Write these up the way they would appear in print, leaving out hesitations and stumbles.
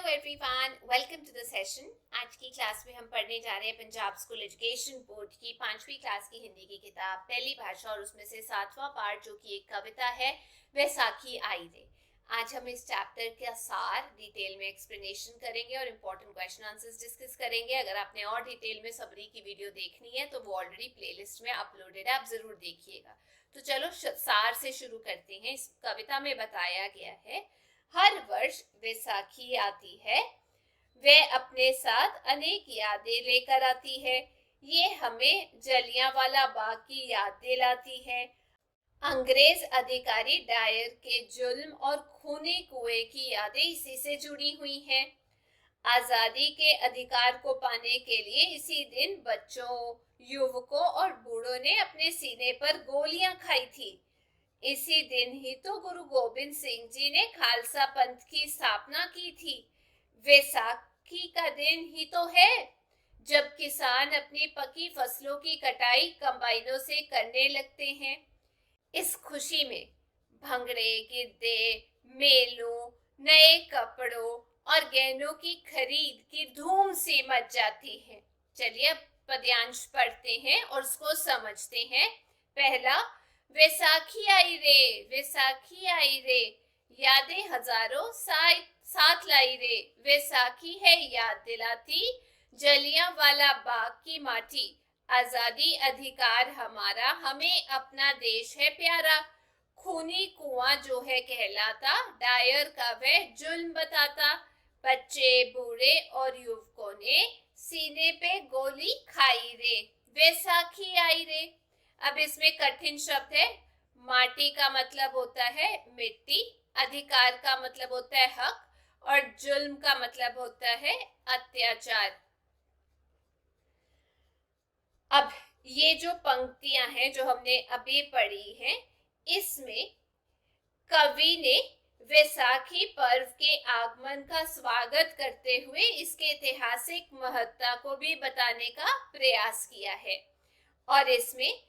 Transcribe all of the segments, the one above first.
Everyone, welcome to the session. आज की class में हम पढ़ने जा रहे हैं पंजाब स्कूल एजुकेशन बोर्ड की 5वीं क्लास की हिंदी की किताब पहली भाषा और उसमें से 7वां पार्ट जो कि एक कविता है, वैसाखी आई रे। आज हम इस चैप्टर का सार डिटेल में एक्सप्लेनेशन करेंगे और इम्पोर्टेंट क्वेश्चन आंसर्स डिस्कस करेंगे। अगर आपने और डिटेल में सबरी की वीडियो देखनी है तो वो ऑलरेडी प्लेलिस्ट में अपलोडेड है, आप जरूर देखिएगा। तो चलो सार से शुरू करते हैं। इस कविता में बताया गया है, हर वर्ष वैसाखी आती है, वह अपने साथ अनेक यादें लेकर आती है। ये हमें जलियांवाला बाग की याद दिलाती है। अंग्रेज अधिकारी डायर के जुल्म और खूनी कुएं की यादें इसी से जुड़ी हुई हैं। आजादी के अधिकार को पाने के लिए इसी दिन बच्चों, युवकों और बूढ़ों ने अपने सीने पर गोलियां खाई थी। इसी दिन ही तो गुरु गोबिंद सिंह जी ने खालसा पंथ की स्थापना की थी। वैसाखी का दिन ही तो है जब किसान अपनी पकी फसलों की कटाई कंबाइनों से करने लगते हैं। इस खुशी में भंगड़े, गिद्दे, मेलों, नए कपड़ों और गहनों की खरीद की धूम से मच जाती है। चलिए अब पद्यांश पढ़ते हैं और उसको समझते हैं। पहला, वैसाखी आई रे, वैसाखी आई रे, यादें हजारों साथ लाई रे। वैसाखी है याद दिलाती, जलियांवाला बाग की माटी। आजादी अधिकार हमारा, हमें अपना देश है प्यारा। खूनी कुआं जो है कहलाता, डायर का वह जुल्म बताता। बच्चे, बूढ़े और युवकों ने सीने पे गोली खाई रे। वैसाखी आई रे। अब इसमें कठिन शब्द है। माटी का मतलब होता है मिट्टी, अधिकार का मतलब होता है हक और जुल्म का मतलब होता है अत्याचार। अब ये जो पंक्तियां हैं जो हमने अभी पढ़ी हैं, इसमें कवि ने वैसाखी पर्व के आगमन का स्वागत करते हुए इसके ऐतिहासिक महत्ता को भी बताने का प्रयास किया है। और इसमें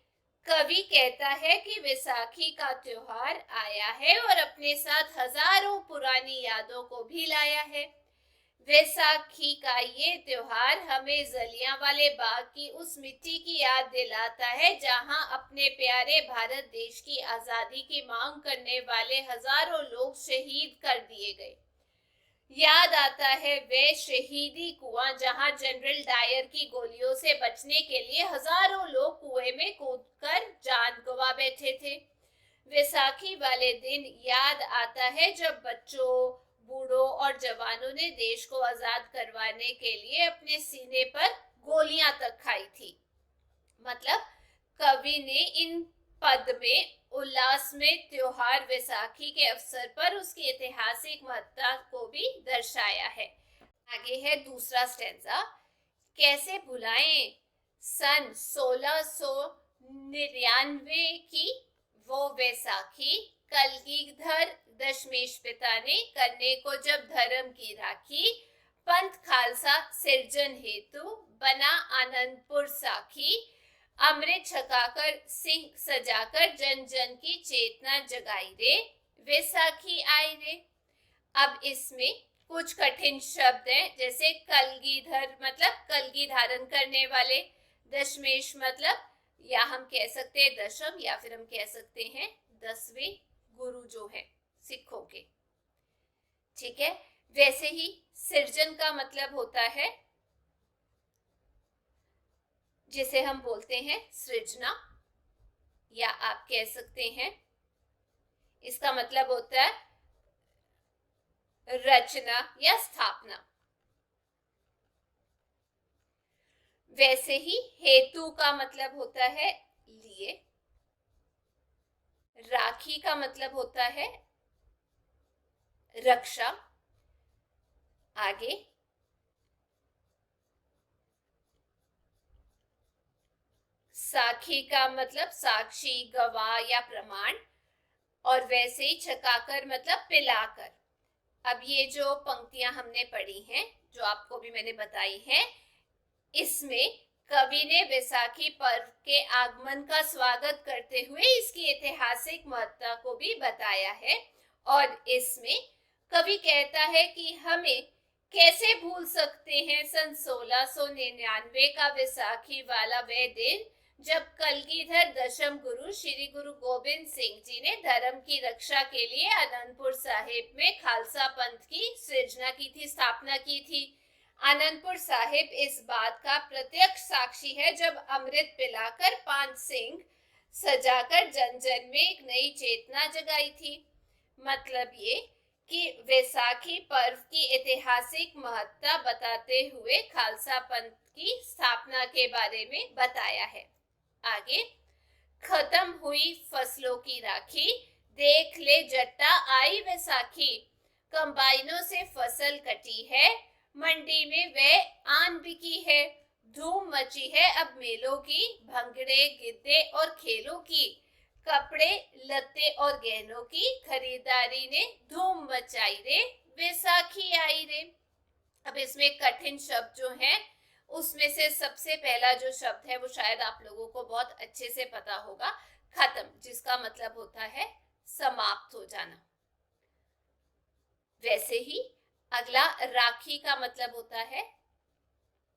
कवि कहता है कि वैसाखी का त्योहार आया है और अपने साथ हजारों पुरानी यादों को भी लाया है। वैसाखी का ये त्योहार हमें जलियांवाले बाग की उस मिट्टी की याद दिलाता है जहां अपने प्यारे भारत देश की आजादी की मांग करने वाले हजारों लोग शहीद कर दिए गए। याद आता है वे शहीदी कुआं जहां जनरल डायर की गोलियों से बचने के लिए हजारों लोग कुएं में कूदकर जान गंवा बैठे थे। वैसाखी वाले दिन याद आता है जब बच्चों, बूढ़ों और जवानों ने देश को आजाद करवाने के लिए अपने सीने पर गोलियां तक खाई थी। मतलब कवि ने इन पद में उल्लास में त्योहार वैसाखी के अवसर पर उसकी ऐतिहासिक महत्ता को भी दर्शाया है। आगे है दूसरा स्टेंजा। कैसे भुलाएं सन 1699 की वो वैसाखी, कलगीधर दशमेश पिता ने करने को जब धर्म की राखी। पंथ खालसा सिरजन हेतु बना आनंदपुर साखी। अमृत छकाकर सिंह सजाकर जन जन की चेतना जगाई रे। वैसाखी आई रे। अब इसमें कुछ कठिन शब्द हैं, जैसे कलगीधर मतलब कलगी धारण करने वाले, दशमेश मतलब या हम कह सकते हैं दशम या फिर हम कह सकते हैं 10वें गुरु जो है सिखों के। ठीक है। वैसे ही सृजन का मतलब होता है जिसे हम बोलते हैं सृजना, या आप कह सकते हैं इसका मतलब होता है रचना या स्थापना। वैसे ही हेतु का मतलब होता है लिए। राखी का मतलब होता है रक्षा। आगे साखी का मतलब साक्षी, गवाह या प्रमाण। और वैसे ही छकाकर मतलब पिलाकर। अब ये जो पंक्तियां हमने पढ़ी हैं, जो आपको भी मैंने बताई हैं, इसमें कवि ने वैसाखी पर्व के आगमन का स्वागत करते हुए इसकी ऐतिहासिक महत्ता को भी बताया है। और इसमें कवि कहता है कि हमें कैसे भूल सकते हैं सन 1699 का वैसाखी वाला वह दिन जब कलगीधर दशम गुरु श्री गुरु गोबिंद सिंह जी ने धर्म की रक्षा के लिए आनंदपुर साहिब में खालसा पंथ की सृजना की थी, स्थापना की थी। आनंदपुर साहिब इस बात का प्रत्यक्ष साक्षी है जब अमृत पिलाकर पान सिंह सजाकर जन जन में एक नई चेतना जगाई थी। मतलब ये कि वैसाखी पर्व की ऐतिहासिक महत्ता बताते हुए खालसा पंथ की स्थापना के बारे में बताया है। आगे, खत्म हुई फसलों की राखी, देख ले जट्टा आई वैसाखी, कंबाइनों से फसल कटी है, मंडी में वह आन बिकी है, धूम मची है अब मेलों की, भंगड़े गिद्दे और खेलों की, कपड़े लत्ते और गहनों की खरीदारी ने धूम मचाई रे, वैसाखी आई रे। अब इसमें कठिन शब्द जो हैं उसमें से सबसे पहला जो शब्द है वो शायद आप लोगों को बहुत अच्छे से पता होगा, खत्म, जिसका मतलब होता है समाप्त हो जाना। वैसे ही अगला राखी का मतलब होता है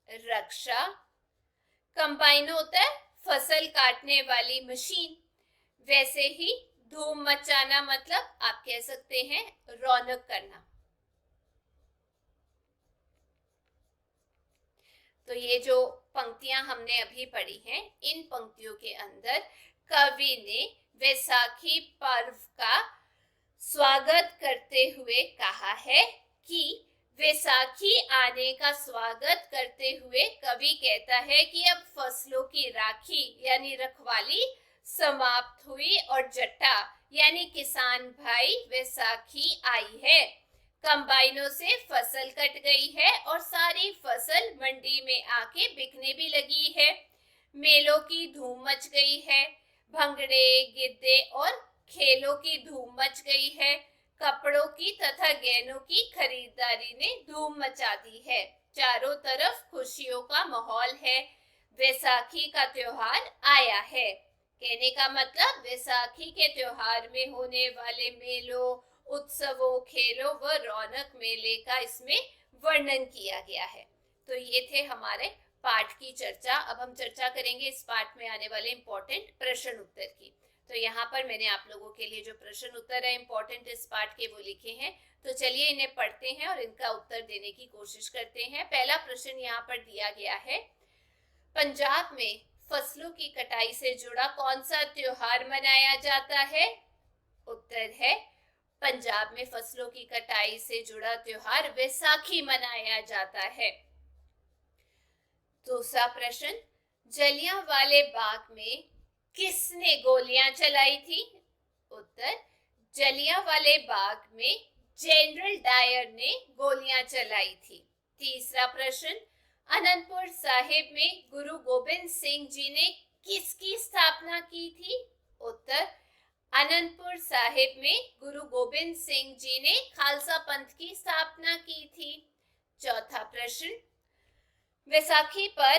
रक्षा, कंबाइन होता है फसल काटने वाली मशीन, वैसे ही धूम मचाना मतलब आप कह सकते हैं रौनक करना। तो ये जो पंक्तियां हमने अभी पढ़ी हैं, इन पंक्तियों के अंदर कवि ने वैसाखी पर्व का स्वागत करते हुए कहा है कि वैसाखी आने का स्वागत करते हुए कवि कहता है कि अब फसलों की राखी यानी रखवाली समाप्त हुई और जट्टा यानी किसान भाई वैसाखी आई है। कंबाइनों से फसल कट गई है और सारी फसल मंडी में आके बिकने भी लगी है। मेलों की धूम मच गई है, भंगड़े गिद्दे और खेलों की धूम मच गई है, कपड़ों की तथा गहनों की खरीदारी ने धूम मचा दी है। चारों तरफ खुशियों का माहौल है, वैसाखी का त्योहार आया है। कहने का मतलब वैसाखी के त्योहार में होने वाले मेलों, उत्सवों, खेलों व रौनक मेले का इसमें वर्णन किया गया है। तो ये थे हमारे पाठ की चर्चा। अब हम चर्चा करेंगे इस पाठ में आने वाले इंपॉर्टेंट प्रश्न उत्तर की। तो यहाँ पर मैंने आप लोगों के लिए जो प्रश्न उत्तर है इंपॉर्टेंट इस पाठ के वो लिखे हैं। तो चलिए इन्हें पढ़ते हैं और इनका उत्तर देने की कोशिश करते हैं। पहला प्रश्न यहाँ पर दिया गया है, पंजाब में फसलों की कटाई से जुड़ा कौन सा त्योहार मनाया जाता है? उत्तर है पंजाब में फसलों की कटाई से जुड़ा त्योहार वैसाखी मनाया जाता है। दूसरा प्रश्न, जलियांवाले बाग में किसने गोलियां चलाई थी? उत्तर, जलियांवाले बाग में जनरल डायर ने गोलियां चलाई थी। तीसरा प्रश्न, आनंदपुर साहिब में गुरु गोबिंद सिंह जी ने किसकी स्थापना की थी? उत्तर, आनंदपुर साहिब में गुरु गोबिंद सिंह जी ने खालसा पंथ की स्थापना की थी। चौथा प्रश्न, वैसाखी पर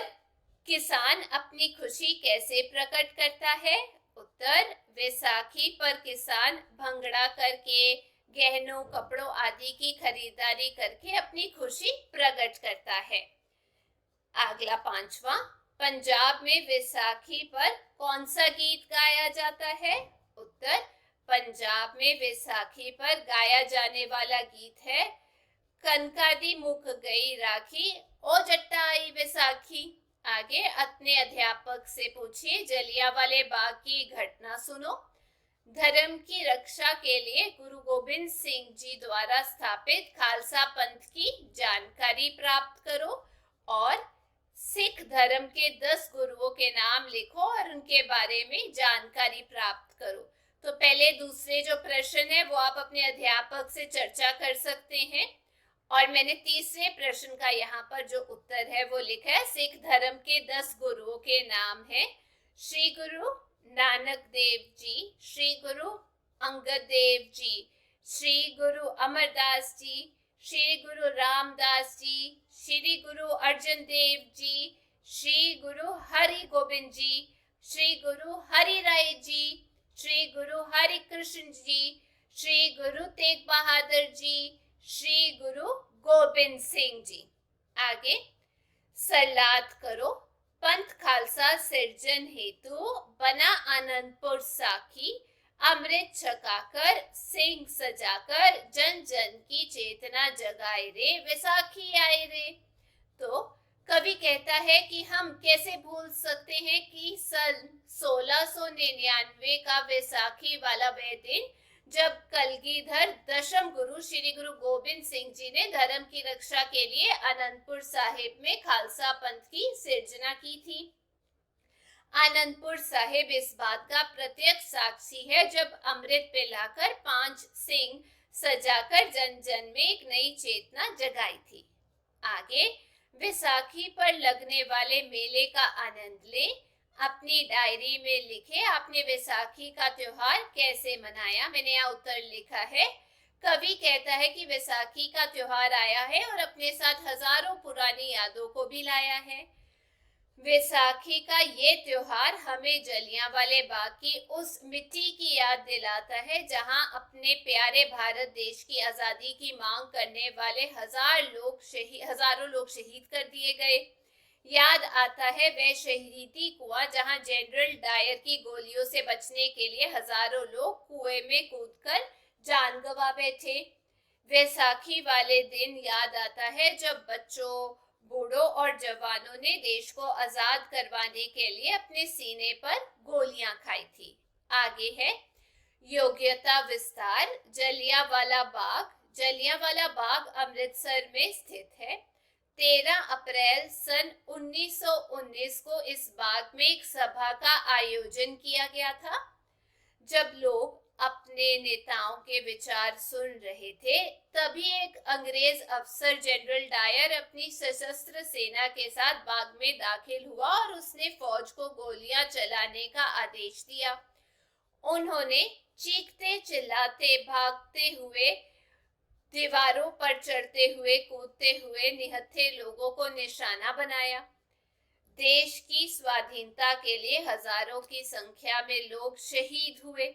किसान अपनी खुशी कैसे प्रकट करता है? उत्तर, वैसाखी पर किसान भंगड़ा करके, गहनों, कपड़ों आदि की खरीदारी करके अपनी खुशी प्रकट करता है। अगला पांचवा, पंजाब में वैसाखी पर कौन सा गीत गाया जाता है? उत्तर, पंजाब में वैसाखी पर गाया जाने वाला गीत है, कनका दी मुक गई राखी ओ जट्टा आई वैसाखी। आगे, अपने अध्यापक से पूछिए, जलियांवाले बाग की घटना सुनो, धर्म की रक्षा के लिए गुरु गोबिंद सिंह जी द्वारा स्थापित खालसा पंथ की जानकारी प्राप्त करो और सिख धर्म के 10 गुरुओं के नाम लिखो और उनके बारे में जानकारी प्राप्त करो। तो पहले दूसरे जो प्रश्न है वो आप अपने अध्यापक से चर्चा कर सकते हैं। और मैंने तीसरे प्रश्न का यहाँ पर जो उत्तर है वो लिखा है, सिख धर्म के 10 गुरुओं के नाम है श्री गुरु नानक देव जी, श्री गुरु अंगद देव जी, श्री गुरु अमरदास जी, श्री गुरु रामदास जी, श्री गुरु अर्जन देव जी, श्री गुरु हरि गोबिंद जी, श्री गुरु हरि राय जी, श्री गुरु हरि कृष्ण जी, श्री गुरु तेग बहादुर जी, श्री गुरु गोबिंद सिंह जी। आगे, सलाद करो पंथ खालसा सिरजन हेतु, बना आनंदपुर साखी, अमृत छकाकर सिंह सजाकर, जन जन की चेतना जगाए रे, वैसाखी आए रे। तो कवि कहता है कि हम कैसे भूल सकते हैं कि सन 1699 का वैसाखी वाला वह दिन जब कलगीधर दशम गुरु श्री गुरु गोबिंद सिंह जी ने धर्म की रक्षा के लिए आनंदपुर साहिब में खालसा पंथ की सिर्जना की थी। आनंदपुर साहिब इस बात का प्रत्यक्ष साक्षी है जब अमृत पिलाकर 5 सिंह सजाकर जन जन में एक नई चेतना जगाई थी। आगे, वैसाखी पर लगने वाले मेले का आनंद ले। अपनी डायरी में लिखे आपने वैसाखी का त्योहार कैसे मनाया। मैंने यहाँ उत्तर लिखा है। कवि कहता है कि वैसाखी का त्योहार आया है और अपने साथ हजारों पुरानी यादों को भी लाया है। वैसाखी का ये त्योहार हमें जलियांवाले बाग की उस मिट्टी की याद दिलाता है जहां अपने प्यारे भारत देश की आजादी की मांग करने वाले हजारों लोग शहीद कर दिए गए। याद आता है वह शहीदी कुआं जहां जनरल डायर की गोलियों से बचने के लिए हजारों लोग कुएं में कूदकर जान गंवा बैठे। वैसाखी वाले दिन याद आता है जब बच्चों, बूढ़ों और जवानों ने देश को आजाद करवाने के लिए अपने सीने पर गोलियां खाई थी। आगे है योग्यता विस्तार। जलियांवाला बाग अमृतसर में स्थित है। 13 अप्रैल सन 1919 को इस बाग में एक सभा का आयोजन किया गया था। जब लोग अपने नेताओं के विचार सुन रहे थे, तभी एक अंग्रेज अफसर जनरल डायर अपनी सशस्त्र सेना के साथ बाग में दाखिल हुआ और उसने फौज को गोलियां चलाने का आदेश दिया। उन्होंने चीखते चिल्लाते, भागते हुए, दीवारों पर चढ़ते हुए, कूदते हुए निहत्थे लोगों को निशाना बनाया। देश की स्वाधीनता के लिए हजारों की संख्या में लोग शहीद हुए।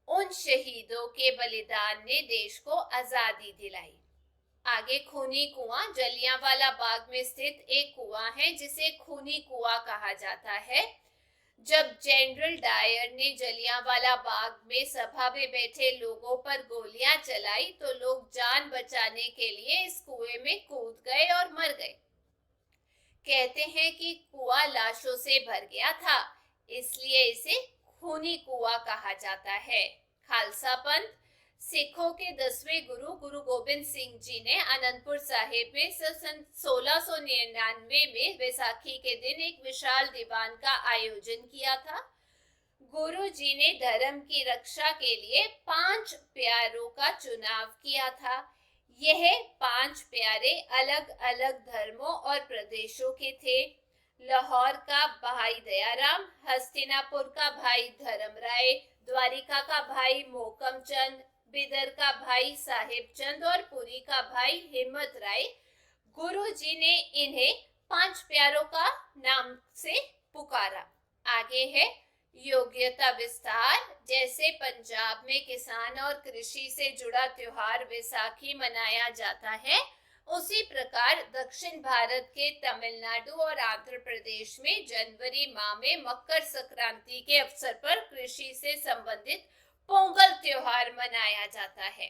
उन शहीदों के बलिदान ने देश को आजादी दिलाई। आगे, खूनी कुआं। जलियांवाला बाग में स्थित एक कुआं है जिसे खूनी कुआं कहा जाता है। जब जनरल डायर ने जलियांवाला बाग में सभा में बैठे लोगों पर गोलियां चलाई तो लोग जान बचाने के लिए इस कुएं में कूद गए और मर गए। कहते हैं कि कुआं लाशों से भर गया था, इसलिए इसे खूनी कुआं कहा जाता है। खालसा पंथ। सिखों के 10वें गुरु गुरु गोबिंद सिंह जी ने आनंदपुर साहिब में सन 1699 में वैसाखी के दिन एक विशाल दीवान का आयोजन किया था। गुरु जी ने धर्म की रक्षा के लिए 5 प्यारों का चुनाव किया था। यह 5 प्यारे अलग अलग धर्मों और प्रदेशों के थे। लाहौर का भाई दयाराम, हस्तिनापुर का भाई धर्मराय, द्वारिका का भाई मोहकम चंद, बिदर का भाई साहिब चंद और पुरी का भाई हिम्मत राय। गुरु जी ने इन्हें 5 प्यारों का नाम से पुकारा। आगे है योग्यता विस्तार। जैसे पंजाब में किसान और कृषि से जुड़ा त्योहार वैसाखी मनाया जाता है, उसी प्रकार दक्षिण भारत के तमिलनाडु और आंध्र प्रदेश में जनवरी माह में मकर संक्रांति के अवसर पर कृषि से संबंधित पोंगल त्योहार मनाया जाता है।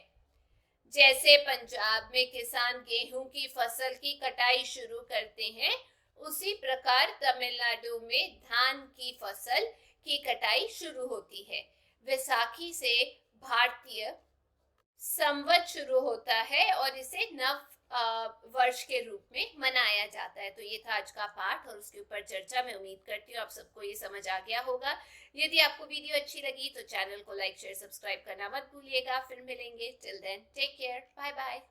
जैसे पंजाब में किसान गेहूं की फसल की कटाई शुरू करते हैं, उसी प्रकार तमिलनाडु में धान की फसल की कटाई शुरू होती है। वैसाखी से भारतीय संवत शुरू होता है और इसे नव वर्ष के रूप में मनाया जाता है। तो ये था आज का पाठ और उसके ऊपर चर्चा। मैं उम्मीद करती हूँ आप सबको ये समझ आ गया होगा। यदि आपको वीडियो अच्छी लगी तो चैनल को लाइक, शेयर, सब्सक्राइब करना मत भूलिएगा। फिर मिलेंगे। Till then take care, bye bye.